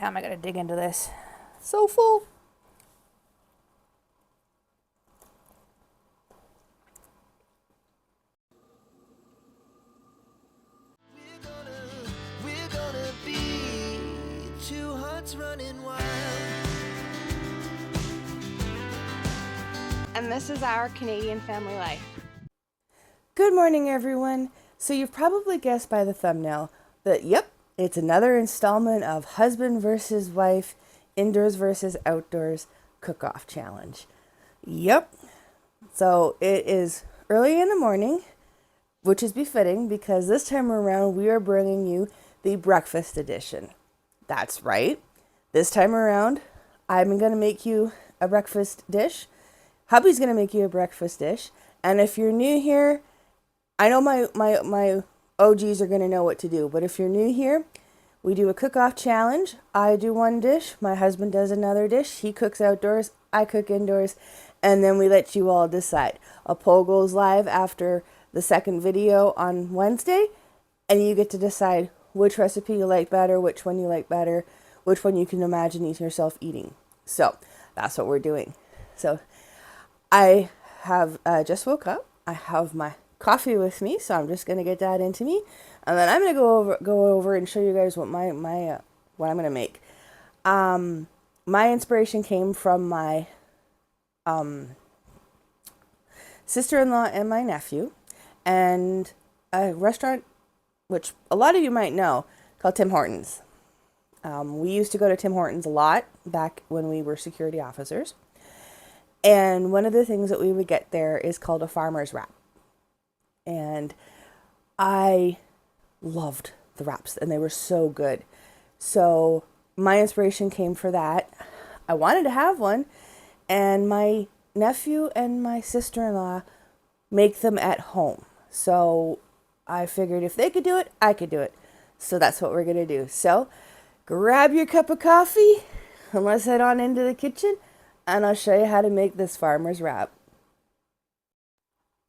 how am I going to dig into this? So full. We're gonna be two hearts running wild. And this is our Canadian family life. Good morning, everyone. So you've probably guessed by the thumbnail that, yep, it's another installment of husband versus wife, indoors versus outdoors cook-off challenge. Yep. So it is early in the morning, which is befitting because this time around we are bringing you the breakfast edition. That's right. This time around, I'm going to make you a breakfast dish. Hubby's going to make you a breakfast dish. And if you're new here, I know my OGs are going to know what to do. But if you're new here, we do a cook-off challenge. I do one dish. My husband does another dish. He cooks outdoors. I cook indoors. And then we let you all decide. A poll goes live after the second video on Wednesday. And you get to decide which recipe you like better, which one you like better, which one you can imagine yourself eating. So that's what we're doing. So I have just woke up. I have my coffee with me, so I'm just gonna get that into me, and then I'm gonna go over and show you guys what what I'm gonna make. My inspiration came from my sister-in-law and my nephew, and a restaurant which a lot of you might know called Tim Hortons. We used to go to Tim Hortons a lot back when we were security officers. And one of the things that we would get there is called a farmer's wrap. And I loved the wraps and they were so good. So my inspiration came for that. I wanted to have one, and my nephew and my sister-in-law make them at home. So I figured if they could do it, I could do it. So that's what we're going to do. So grab your cup of coffee and let's head on into the kitchen, and I'll show you how to make this farmer's wrap.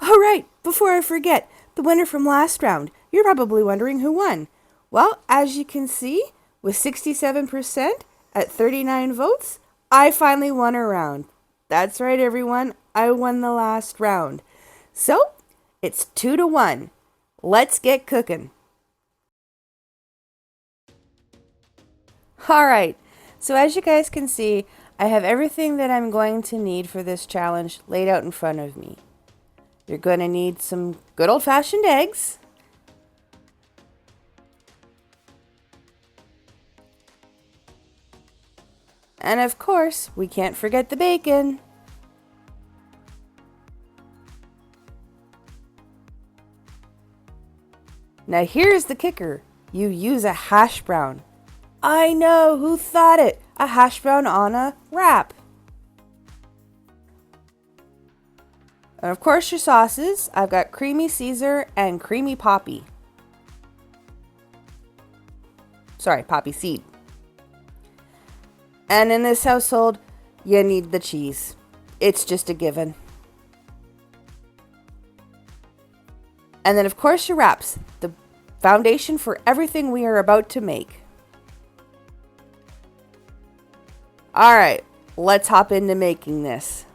All right, before I forget, the winner from last round. You're probably wondering who won. Well, as you can see, with 67% at 39 votes, I finally won a round. That's right, everyone. I won the last round. So, it's 2-1. Let's get cooking. All right, so as you guys can see, I have everything that I'm going to need for this challenge laid out in front of me. You're going to need some good old-fashioned eggs. And of course, we can't forget the bacon. Now here's the kicker. You use a hash brown. I know, who thought it? A hash brown on a wrap. And of course your sauces. I've got creamy Caesar and creamy poppy. Sorry, poppy seed. And in this household, you need the cheese. It's just a given. And then of course your wraps, the foundation for everything we are about to make. All right, let's hop into making this.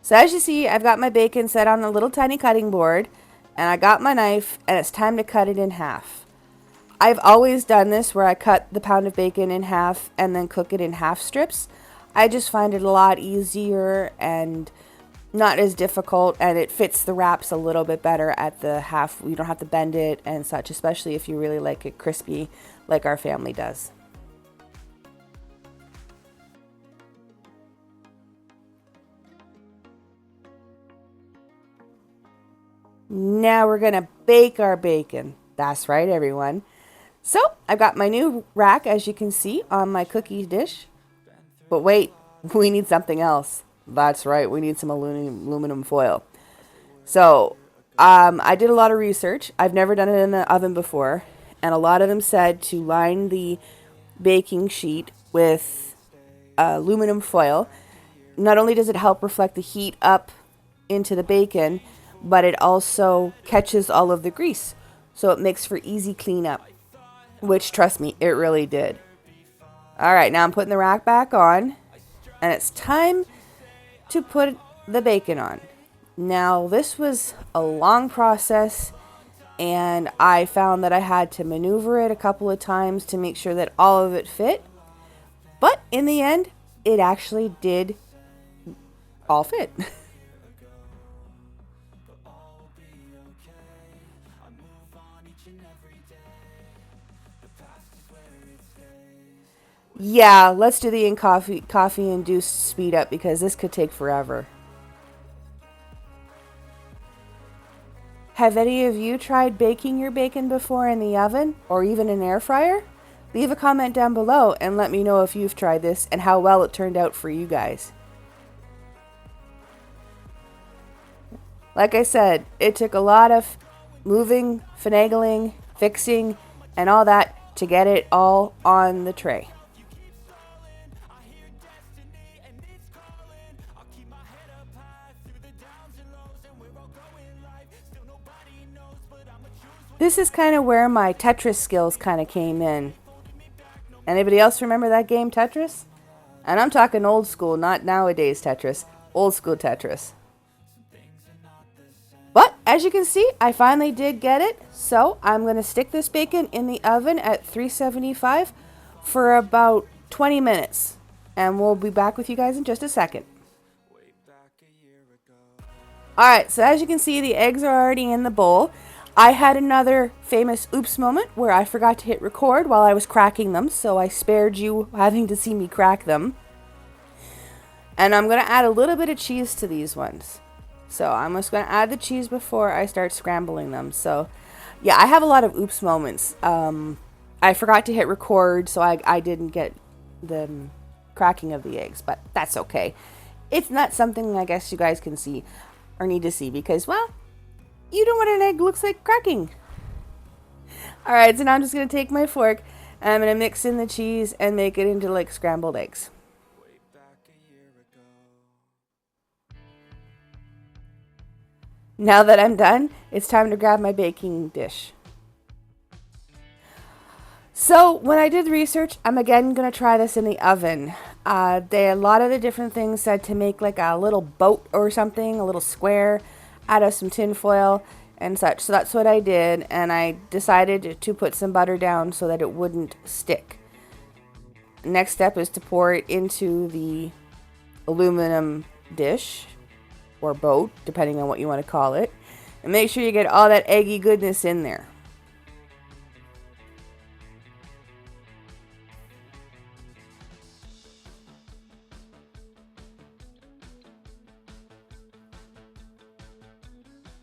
So as you see, I've got my bacon set on a little tiny cutting board, and I got my knife, and it's time to cut it in half. I've always done this where I cut the pound of bacon in half and then cook it in half strips. I just find it a lot easier and not as difficult, and it fits the wraps a little bit better at the half. You don't have to bend it and such, especially if you really like it crispy like our family does. Now we're going to bake our bacon. That's right, everyone. So I've got my new rack, as you can see, on my cookie dish. But wait, we need something else. That's right, we need some aluminum foil. So I did a lot of research. I've never done it in the oven before. And a lot of them said to line the baking sheet with aluminum foil. Not only does it help reflect the heat up into the bacon, but it also catches all of the grease, so it makes for easy cleanup. which, trust me, it really did. All right, now I'm putting the rack back on, and it's time to put the bacon on. Now, this was a long process, and I found that I had to maneuver it a couple of times to make sure that all of it fit. But in the end, it actually did all fit. Yeah, let's do the coffee induced speed up because this could take forever. Have any of you tried baking your bacon before in the oven or even an air fryer? Leave a comment down below and let me know if you've tried this and how well it turned out for you guys. Like I said, it took a lot of moving, finagling, fixing, and all that to get it all on the tray. This is kind of where my Tetris skills kind of came in. Anybody else remember that game, Tetris? And I'm talking old school, not nowadays Tetris. Old school Tetris. But as you can see, I finally did get it. So I'm going to stick this bacon in the oven at 375 for about 20 minutes. And we'll be back with you guys in just a second. Alright, so as you can see, the eggs are already in the bowl. I had another famous oops moment where I forgot to hit record while I was cracking them, so I spared you having to see me crack them. And I'm going to add a little bit of cheese to these ones. So I'm just going to add the cheese before I start scrambling them. So yeah, I have a lot of oops moments. I forgot to hit record, so I didn't get the cracking of the eggs, but that's okay. It's not something I guess you guys can see or need to see because, well, you know what an egg looks like cracking. Alright, so now I'm just going to take my fork and I'm going to mix in the cheese and make it into like scrambled eggs. Now that I'm done, it's time to grab my baking dish. So when I did the research, I'm again going to try this in the oven. A lot of the different things said to make like a little boat or something, a little square, out of some tin foil and such. So that's what I did, and I decided to put some butter down so that it wouldn't stick. Next step is to pour it into the aluminum dish or boat, depending on what you want to call it, and make sure you get all that eggy goodness in there.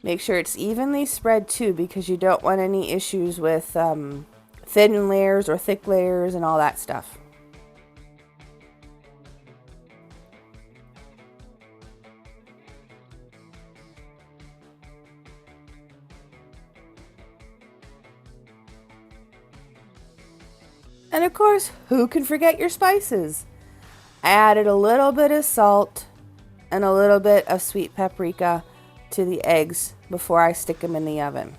Make sure it's evenly spread too, because you don't want any issues with thin layers or thick layers and all that stuff. And of course, who can forget your spices? I added a little bit of salt and a little bit of sweet paprika to the eggs before I stick them in the oven.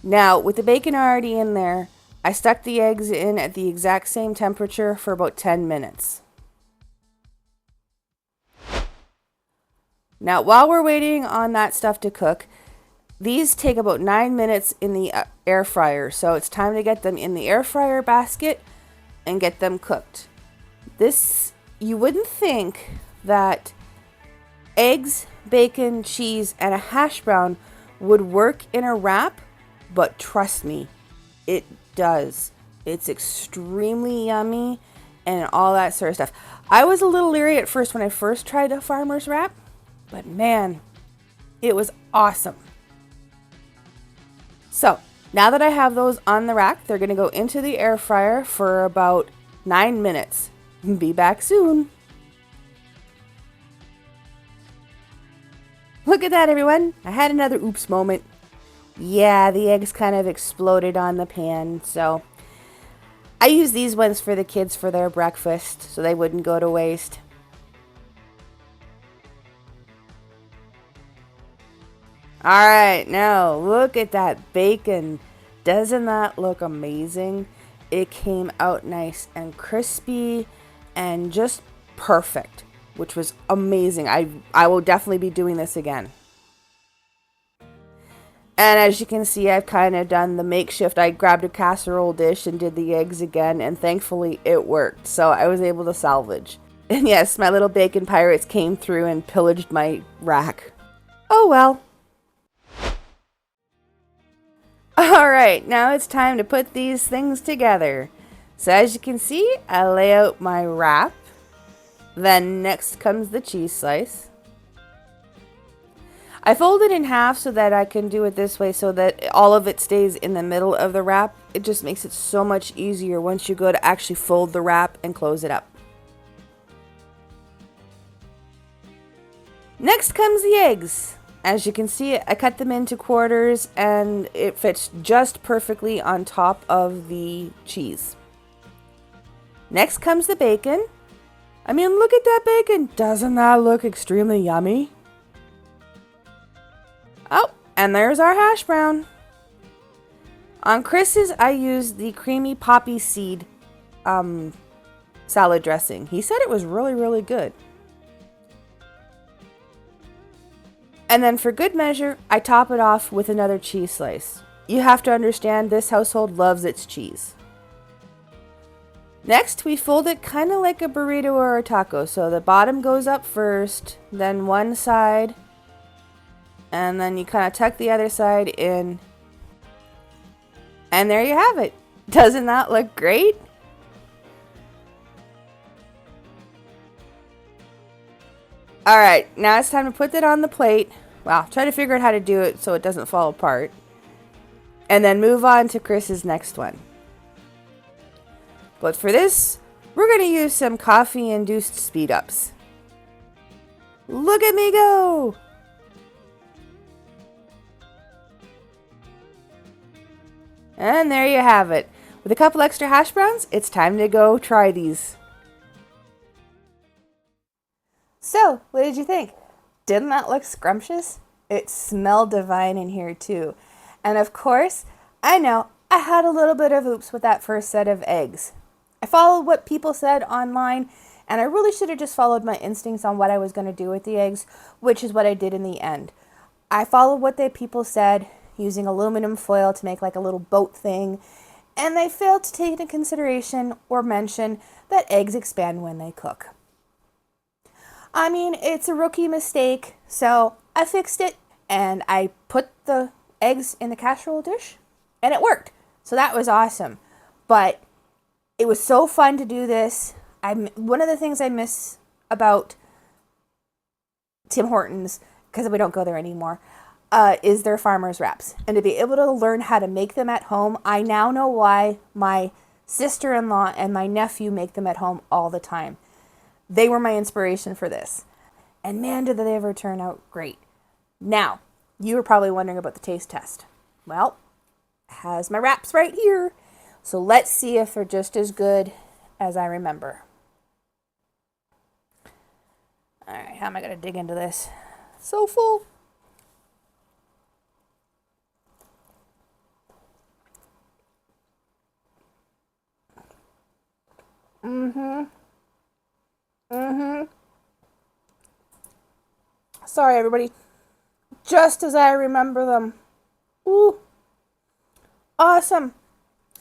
Now, with the bacon already in there, I stuck the eggs in at the exact same temperature for about 10 minutes. Now, while we're waiting on that stuff to cook, these take about 9 minutes in the air fryer, so it's time to get them in the air fryer basket and get them cooked. This, you wouldn't think that eggs, bacon, cheese, and a hash brown would work in a wrap, but trust me, it does. It's extremely yummy and all that sort of stuff. I was a little leery at first when I first tried the farmer's wrap, but man, it was awesome. So now that I have those on the rack, they're going to go into the air fryer for about 9 minutes. Be back soon. Look at that, everyone. I had another oops moment. Yeah, the eggs kind of exploded on the pan, so I use these ones for the kids for their breakfast so they wouldn't go to waste. Alright, now look at that bacon Doesn't that look amazing? It came out nice and crispy and just perfect, which was amazing. I will definitely be doing this again. And as you can see, I've kind of done the makeshift. I grabbed a casserole dish and did the eggs again, and thankfully it worked. So I was able to salvage. And yes, my little bacon pirates came through and pillaged my rack. Oh well. Alright, now it's time to put these things together. So as you can see, I lay out my wrap. Then next comes the cheese slice. I fold it in half so that I can do it this way so that all of it stays in the middle of the wrap. It just makes it so much easier once you go to actually fold the wrap and close it up. Next comes the eggs. As you can see, I cut them into quarters and it fits just perfectly on top of the cheese. Next comes the bacon. I mean, look at that bacon. Doesn't that look extremely yummy? Oh, and there's our hash brown. On Chris's, I used the creamy poppy seed salad dressing. He said it was really, really good. And then for good measure, I top it off with another cheese slice. You have to understand this household loves its cheese. Next, we fold it kind of like a burrito or a taco. So the bottom goes up first, then one side, and then you kind of tuck the other side in. And there you have it. Doesn't that look great? Alright, now it's time to put that on the plate. Well, try to figure out how to do it so it doesn't fall apart. And then move on to Chris's next one. But for this, we're going to use some coffee-induced speed-ups. Look at me go! And there you have it. With a couple extra hash browns, it's time to go try these. So, what did you think? Didn't that look scrumptious? It smelled divine in here too. And of course, I know I had a little bit of oops with that first set of eggs. I followed what people said online, and I really should have just followed my instincts on what I was going to do with the eggs, which is what I did in the end. I followed what the people said, using aluminum foil to make like a little boat thing, and they failed to take into consideration or mention that eggs expand when they cook. I mean, it's a rookie mistake, so I fixed it, and I put the eggs in the casserole dish, and it worked. So that was awesome. But it was so fun to do this. One of the things I miss about Tim Hortons, because we don't go there anymore, is their farmer's wraps. And to be able to learn how to make them at home, I now know why my sister-in-law and my nephew make them at home all the time. They were my inspiration for this. And man, did they ever turn out great. Now, you were probably wondering about the taste test. Well, it has my wraps right here. So let's see if they're just as good as I remember. All right, how am I going to dig into this? So full. Sorry, everybody. Just as I remember them. Ooh. Awesome.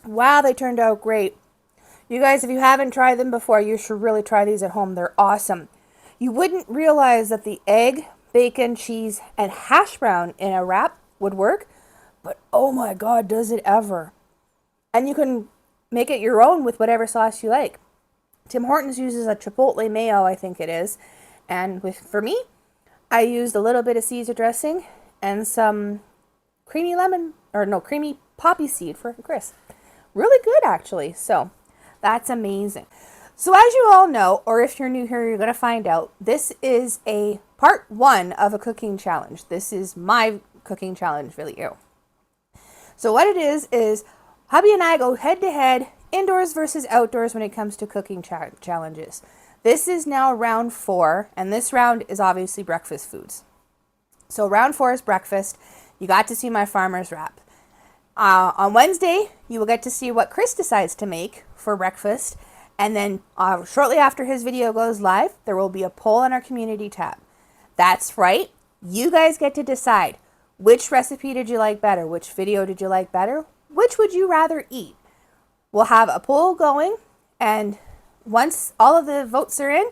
Wow, they turned out great. You guys, if you haven't tried them before, you should really try these at home. They're awesome. You wouldn't realize that the egg, bacon, cheese, and hash brown in a wrap would work, but oh my God, does it ever. And you can make it your own with whatever sauce you like. Tim Hortons uses a chipotle mayo, I think it is. And for me, I used a little bit of Caesar dressing and some creamy poppy seed for Chris. Really good, actually. So that's amazing. So as you all know, or if you're new here, you're going to find out, this is a part 1 of a cooking challenge. This is my cooking challenge video. So what it is hubby and I go head to head, indoors versus outdoors when it comes to cooking challenges. This is now round 4, and this round is obviously breakfast foods. So round 4 is breakfast. You got to see my farmer's wrap. On Wednesday, you will get to see what Chris decides to make for breakfast. And then shortly after his video goes live, there will be a poll on our community tab. That's right. You guys get to decide which recipe did you like better? Which video did you like better? Which would you rather eat? We'll have a poll going, and once all of the votes are in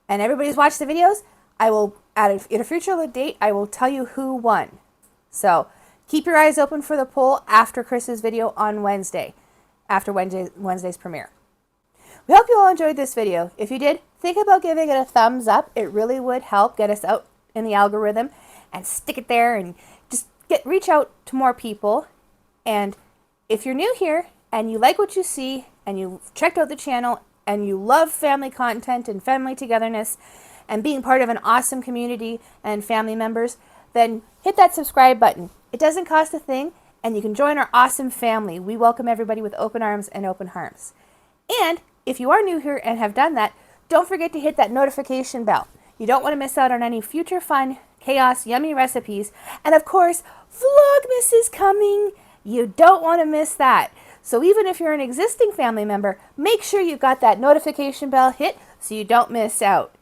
and everybody's watched the videos, I will, at a future date, I will tell you who won. So keep your eyes open for the poll after Chris's video on Wednesday, after Wednesday's premiere. We hope you all enjoyed this video. If you did, think about giving it a thumbs up. It really would help get us out in the algorithm, and stick it there and just reach out to more people. And if you're new here and you like what you see and you've checked out the channel and you love family content and family togetherness and being part of an awesome community and family members, then hit that subscribe button. It doesn't cost a thing, and you can join our awesome family. We welcome everybody with open arms and open hearts. And if you are new here and have done that, don't forget to hit that notification bell. You don't want to miss out on any future fun, chaos, yummy recipes. And of course, Vlogmas is coming. You don't want to miss that. So even if you're an existing family member, make sure you've got that notification bell hit so you don't miss out.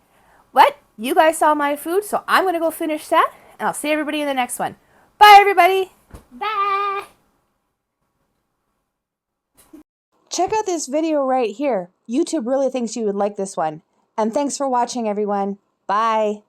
What? You guys saw my food, so I'm going to go finish that, and I'll see everybody in the next one. Bye, everybody. Bye! Check out this video right here. YouTube really thinks you would like this one. And thanks for watching, everyone. Bye.